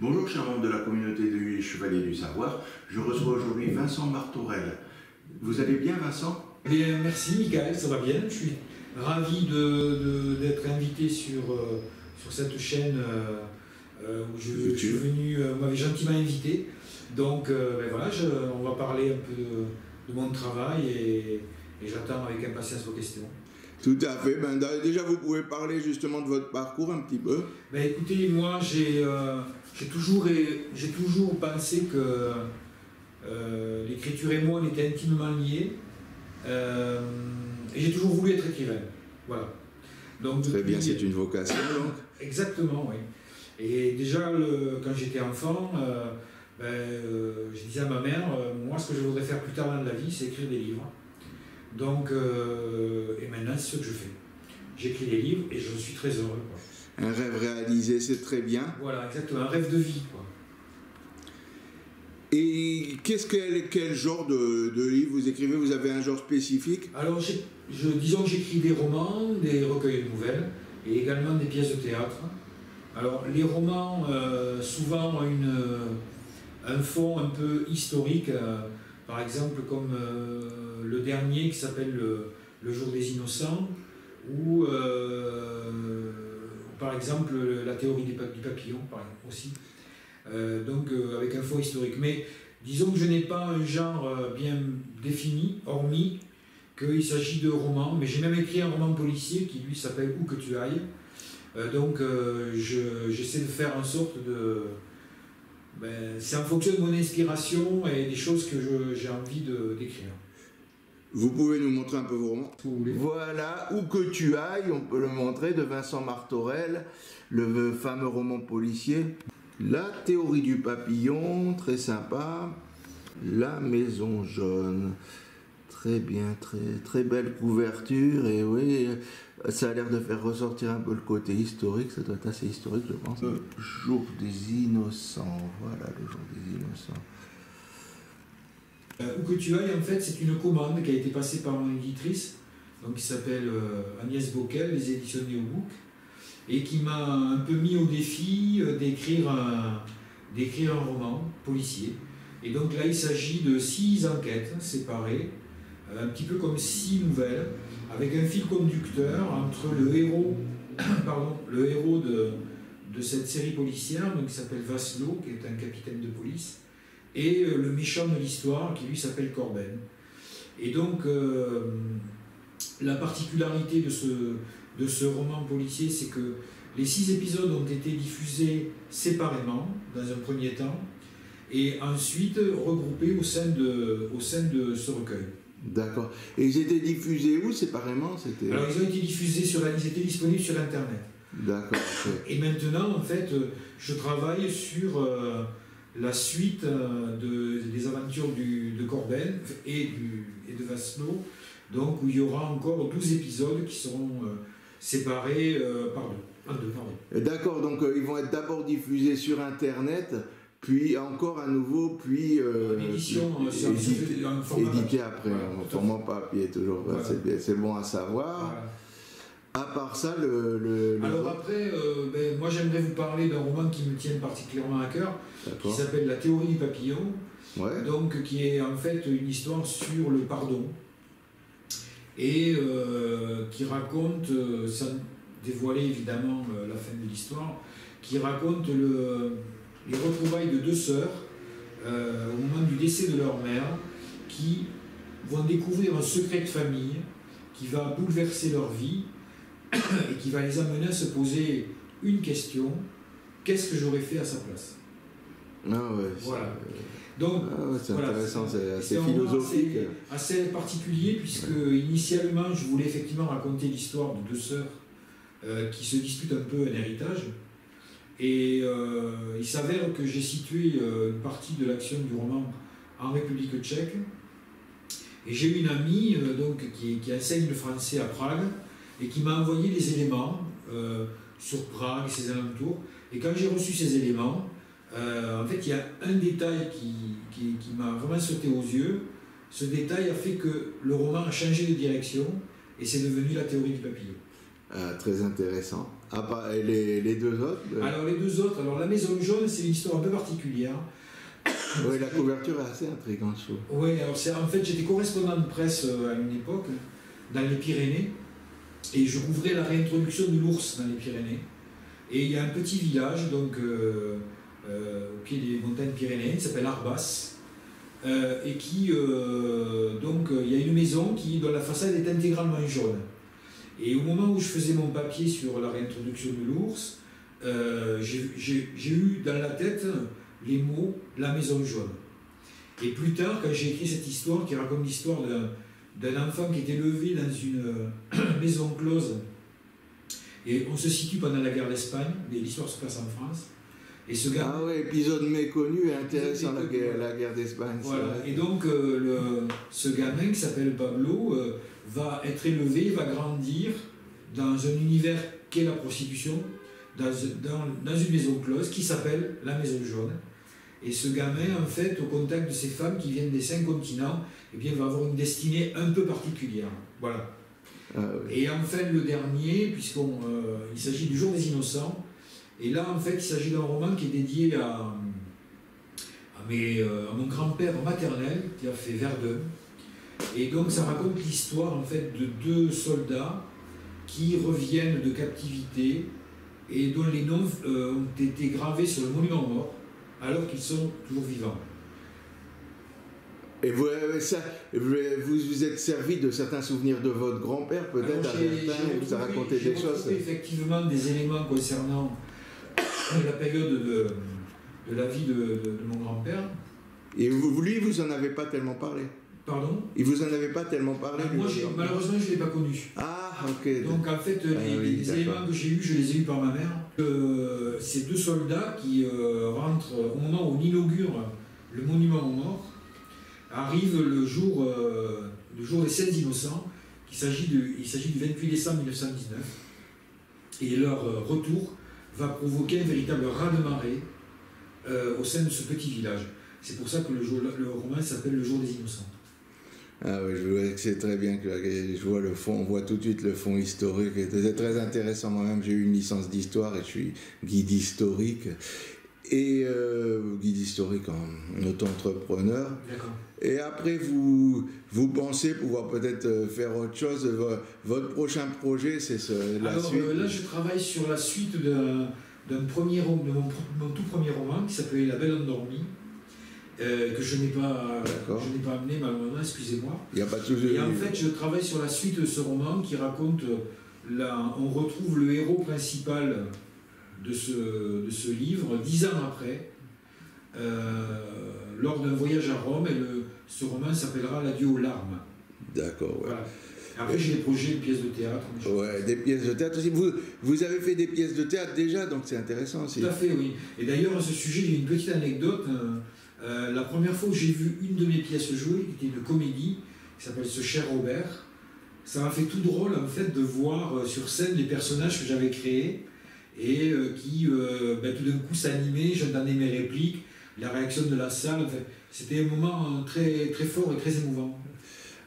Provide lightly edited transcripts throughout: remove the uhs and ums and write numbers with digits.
Bonjour chers membres de la communauté des Chevaliers du Savoir, je reçois aujourd'hui Vincent Martorell. Vous allez bien Vincent? Eh bien, merci Michael, ça va bien. Je suis ravi d'être invité sur cette chaîne où je suis venu, vous m'avez gentiment invité. Donc voilà, on va parler un peu de mon travail et j'attends avec impatience vos questions. Tout à fait. Déjà, vous pouvez parler justement de votre parcours un petit peu. Écoutez, moi, j'ai toujours pensé que l'écriture et moi, on étaient intimement liés. Et j'ai toujours voulu être écrivain. Voilà. Donc, très bien, c'est une vocation donc. Exactement, oui. Et déjà, quand j'étais enfant, je disais à ma mère, moi, ce que je voudrais faire plus tard dans la vie, c'est écrire des livres. Donc, et maintenant, c'est ce que je fais. J'écris des livres et je suis très heureux, quoi. Un rêve réalisé, c'est très bien. Voilà, exactement, un rêve de vie, quoi. Et quel genre de livre vous écrivez? Vous avez un genre spécifique? Alors, disons que j'écris des romans, des recueils de nouvelles et également des pièces de théâtre. Alors, les romans, souvent, ont un fond un peu historique. Par exemple, comme le dernier qui s'appelle Le Jour des Innocents, ou par exemple la théorie du papillon, par exemple, aussi. Donc avec un fond historique. Mais disons que je n'ai pas un genre bien défini, hormis qu'il s'agit de romans. Mais j'ai même écrit un roman policier qui lui s'appelle Où que tu ailles. Donc j'essaie de faire en sorte de... c'est en fonction de mon inspiration et des choses que j'ai envie d'écrire. Vous pouvez nous montrer un peu vos romans? Si vous voulez. Voilà, Où que tu ailles, on peut le montrer, de Vincent Martorell, le fameux roman policier. La théorie du papillon, très sympa. La maison jaune, très bien, très belle couverture. Et oui, ça a l'air de faire ressortir un peu le côté historique, ça doit être assez historique je pense. Le jour des innocents, voilà le jour des innocents. Où que tu ailles, en fait, c'est une commande qui a été passée par mon éditrice, donc qui s'appelle Agnès Bockel, les éditions Neobook, et qui m'a un peu mis au défi d'écrire un roman policier. Et donc là, il s'agit de 6 enquêtes séparées, un petit peu comme 6 nouvelles, avec un fil conducteur entre le héros, le héros de cette série policière, donc qui s'appelle Vasselot, qui est un capitaine de police, et le méchant de l'histoire, qui lui s'appelle Corben. Et donc, la particularité de ce roman policier, c'est que les 6 épisodes ont été diffusés séparément, dans un premier temps, et ensuite regroupés au sein de ce recueil. D'accord. Et ils étaient diffusés où séparément? Alors ils ont été diffusés ils étaient disponibles sur Internet. D'accord. Et maintenant, en fait, je travaille sur la suite des aventures de Corben et de Vasselot, donc où il y aura encore 12 épisodes qui seront séparés par deux. D'accord, donc ils vont être d'abord diffusés sur Internet, puis encore à nouveau, puis édité après, en format papier toujours. Voilà. C'est bon à savoir. Voilà. À part ça, Alors après, moi j'aimerais vous parler d'un roman qui me tient particulièrement à cœur, qui s'appelle La théorie du papillon, ouais. Donc qui est en fait une histoire sur le pardon, et qui raconte, sans dévoiler évidemment la fin de l'histoire, qui raconte les retrouvailles de 2 sœurs au moment du décès de leur mère, qui vont découvrir un secret de famille qui va bouleverser leur vie et qui va les amener à se poser une question: qu'est-ce que j'aurais fait à sa place? Ah ouais, voilà. Donc, c'est intéressant, c'est assez philosophique. Assez particulier, puisque initialement je voulais effectivement raconter l'histoire de 2 sœurs qui se disputent un peu un héritage. Et il s'avère que j'ai situé une partie de l'action du roman en République tchèque. Et j'ai une amie qui enseigne le français à Prague et qui m'a envoyé des éléments sur Prague et ses alentours. Et quand j'ai reçu ces éléments, en fait, il y a un détail qui m'a vraiment sauté aux yeux. Ce détail a fait que le roman a changé de direction et c'est devenu La théorie du papillon. Très intéressant. Et les deux autres Alors les deux autres, alors La Maison Jaune, c'est une histoire un peu particulière. Oui, la couverture est assez intrigante, je trouve. Oui, alors en fait, j'étais correspondant de presse à une époque, dans les Pyrénées, et je couvrais la réintroduction de l'ours dans les Pyrénées. Et il y a un petit village, donc, au pied des montagnes pyrénéennes, qui s'appelle Arbas, et qui, donc, il y a une maison dont la façade est intégralement jaune. Et au moment où je faisais mon papier sur la réintroduction de l'ours, j'ai eu dans la tête les mots « la maison jaune ». Et plus tard, quand j'ai écrit cette histoire, qui raconte l'histoire d'un enfant qui était levé dans une maison close, et on se situe pendant la guerre d'Espagne, mais l'histoire se passe en France. Et ce gars, ah oui, épisode méconnu et intéressant, la guerre d'Espagne. Voilà. Et donc, ce gamin qui s'appelle Pablo va être élevé, va grandir dans un univers qu'est la prostitution, dans une maison close qui s'appelle la Maison Jaune. Et ce gamin, en fait, au contact de ces femmes qui viennent des 5 continents, eh bien, va avoir une destinée un peu particulière. Voilà. Ah, oui. Et enfin, le dernier, puisqu'il s'agit du Jour des Innocents, et là, en fait, il s'agit d'un roman qui est dédié à mon grand-père maternel, qui a fait Verdun. Et donc, ça raconte l'histoire, en fait, de 2 soldats qui reviennent de captivité et dont les noms ont été gravés sur le monument mort, alors qu'ils sont toujours vivants. Et vous vous êtes servi de certains souvenirs de votre grand-père, peut-être, à Verdun, et vous a raconté des choses. J'ai effectivement des éléments concernant la période de la vie de mon grand-père. Et lui, vous n'en avez pas tellement parlé? Pardon? Il vous en avait pas tellement parlé? Moi, malheureusement, je ne l'ai pas connu. Ah, ok. Donc, en fait, les éléments que j'ai eus, je les ai eus par ma mère. Ces 2 soldats qui rentrent au moment où on inaugure le monument aux morts, arrivent le jour des 16 innocents. Il s'agit du 28 décembre 1919. Et leur retour va provoquer un véritable raz-de-marée au sein de ce petit village. C'est pour ça que le roman s'appelle Le Jour des Innocents. Ah oui, c'est très bien que je vois le fond, on voit tout de suite le fond historique. C'est très intéressant. Moi-même, j'ai eu une licence d'histoire et je suis guide historique. Et guide historique en auto-entrepreneur. D'accord. Et après, vous pensez pouvoir peut-être faire autre chose. Votre prochain projet, c'est la suite? Là, je travaille sur la suite de mon tout premier roman qui s'appelait La Belle Endormie, que je n'ai pas amené malheureusement, excusez-moi. Il n'y a pas de souci. Et en fait, je travaille sur la suite de ce roman qui raconte, on retrouve le héros principal de ce livre 10 ans après, lors d'un voyage à Rome, et ce roman s'appellera L'adieu aux larmes. D'accord, ouais. Voilà. Après, j'ai des projets de pièces de théâtre. Ouais, des pièces de théâtre aussi. Vous avez fait des pièces de théâtre déjà, donc c'est intéressant aussi. Tout à fait, oui. Et d'ailleurs, à ce sujet, il y a une petite anecdote. La première fois où j'ai vu une de mes pièces jouer, qui était une comédie, qui s'appelle Ce cher Robert, ça m'a fait tout drôle, en fait, de voir sur scène les personnages que j'avais créés et qui, tout d'un coup, s'animaient, j'entendais mes répliques, la réaction de la salle. En fait, c'était un moment très, très fort et très émouvant.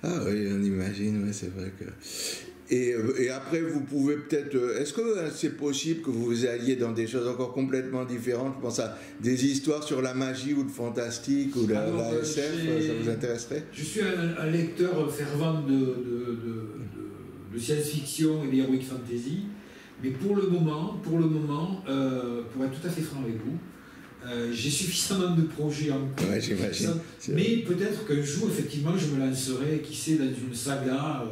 Ah oui, on imagine, ouais, c'est vrai que... Et après, vous pouvez peut-être... Est-ce que c'est possible que vous alliez dans des choses encore complètement différentes? Je pense à des histoires sur la magie ou le fantastique ou la SF, ça vous intéresserait? Je suis un lecteur fervent de science-fiction et d'heroic fantasy, mais pour le moment, pour être tout à fait franc avec vous, j'ai suffisamment de projets en cours. Ouais, j'imagine. Mais peut-être qu'un jour, effectivement, je me lancerai, qui sait, dans une saga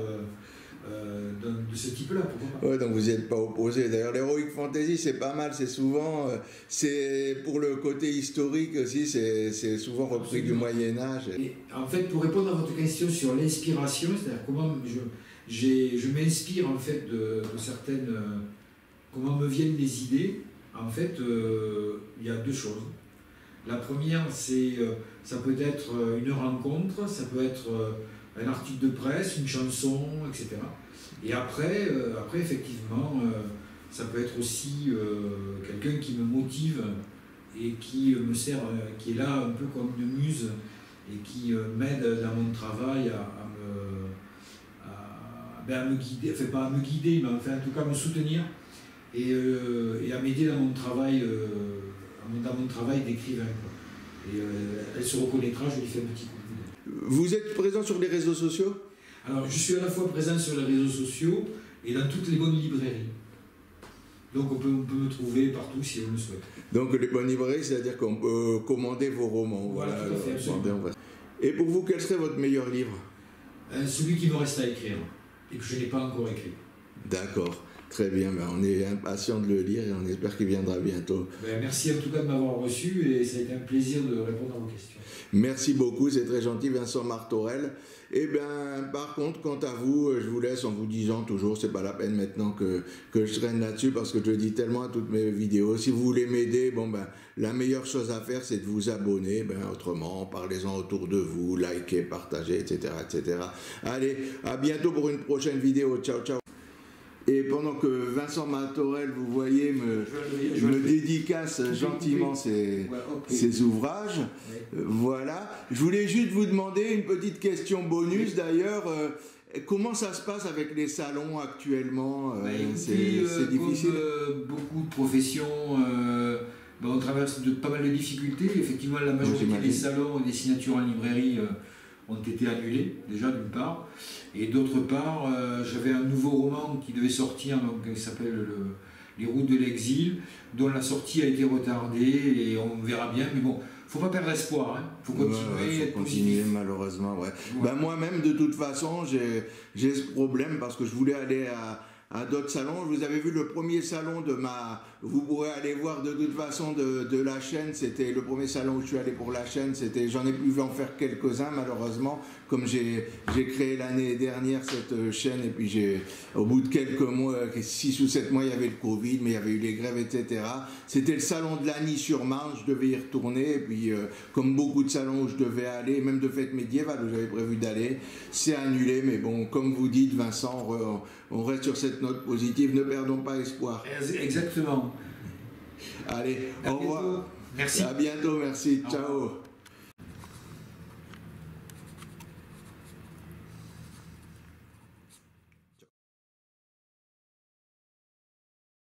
de ce type-là. Oui, donc vous n'y êtes pas opposé. D'ailleurs, l'heroic fantasy, c'est pas mal. C'est souvent, c'est pour le côté historique aussi, c'est souvent repris du Moyen-Âge. En fait, pour répondre à votre question sur l'inspiration, c'est-à-dire comment je m'inspire en fait de certaines. Comment me viennent les idées, en fait, il y a 2 choses. La première, ça peut être une rencontre, ça peut être un article de presse, une chanson, etc. Et après effectivement, ça peut être aussi quelqu'un qui me motive et qui me sert, qui est là un peu comme une muse et qui m'aide dans mon travail à me guider, enfin pas à me guider, mais enfin en tout cas à me soutenir et à m'aider dans mon travail, d'écrivain. Et elle se reconnaîtra, je lui fais un petit coup de main. Vous êtes présent sur les réseaux sociaux? Alors, je suis à la fois présent sur les réseaux sociaux et dans toutes les bonnes librairies. Donc, on peut me trouver partout si on le souhaite. Donc, les bonnes librairies, c'est-à-dire qu'on peut commander vos romans. Voilà, tout à fait, absolument. Et pour vous, quel serait votre meilleur livre? Celui qui me reste à écrire et que je n'ai pas encore écrit. D'accord, très bien. Ben, on est impatient de le lire et on espère qu'il viendra bientôt. Merci en tout cas de m'avoir reçu et ça a été un plaisir de répondre à vos questions. Merci beaucoup, c'est très gentil, Vincent Martorell. Et bien, par contre, quant à vous, je vous laisse en vous disant toujours, c'est pas la peine maintenant que je traîne là-dessus parce que je le dis tellement à toutes mes vidéos. Si vous voulez m'aider, bon ben, la meilleure chose à faire, c'est de vous abonner. Ben, autrement, parlez-en autour de vous, likez, partagez, etc., etc. Allez, à bientôt pour une prochaine vidéo. Ciao, ciao. Et pendant que Vincent Martorell, vous voyez, me dédicace gentiment ses ouvrages, voilà. Je voulais juste vous demander une petite question bonus d'ailleurs. Comment ça se passe avec les salons actuellement? C'est difficile. Comme beaucoup de professions, on traverse pas mal de difficultés. Effectivement, la majorité des salons et des signatures en librairie ont été annulés, déjà d'une part, et d'autre part, j'avais un nouveau roman qui devait sortir, donc, qui s'appelle Les routes de l'exil, dont la sortie a été retardée, et on verra bien, mais bon, faut pas perdre espoir, hein. Faut continuer, faut continuer malheureusement, ouais. Ben, moi-même, de toute façon, j'ai ce problème, parce que je voulais aller à d'autres salons. Vous avez vu le premier salon vous pourrez aller voir de toute façon de la chaîne, c'était le premier salon où je suis allé pour la chaîne, j'en ai pu en faire quelques-uns malheureusement, comme j'ai créé l'année dernière cette chaîne, et puis au bout de quelques mois, 6 ou 7 mois, il y avait le Covid, mais il y avait eu les grèves, etc. C'était le salon de Lagny-sur-Marne, je devais y retourner, et puis comme beaucoup de salons où je devais aller, même de fêtes médiévales où j'avais prévu d'aller, c'est annulé, mais bon, comme vous dites Vincent, on reste sur cette note positive, ne perdons pas espoir. Exactement. Allez, au revoir. Merci. À bientôt, merci. Ciao.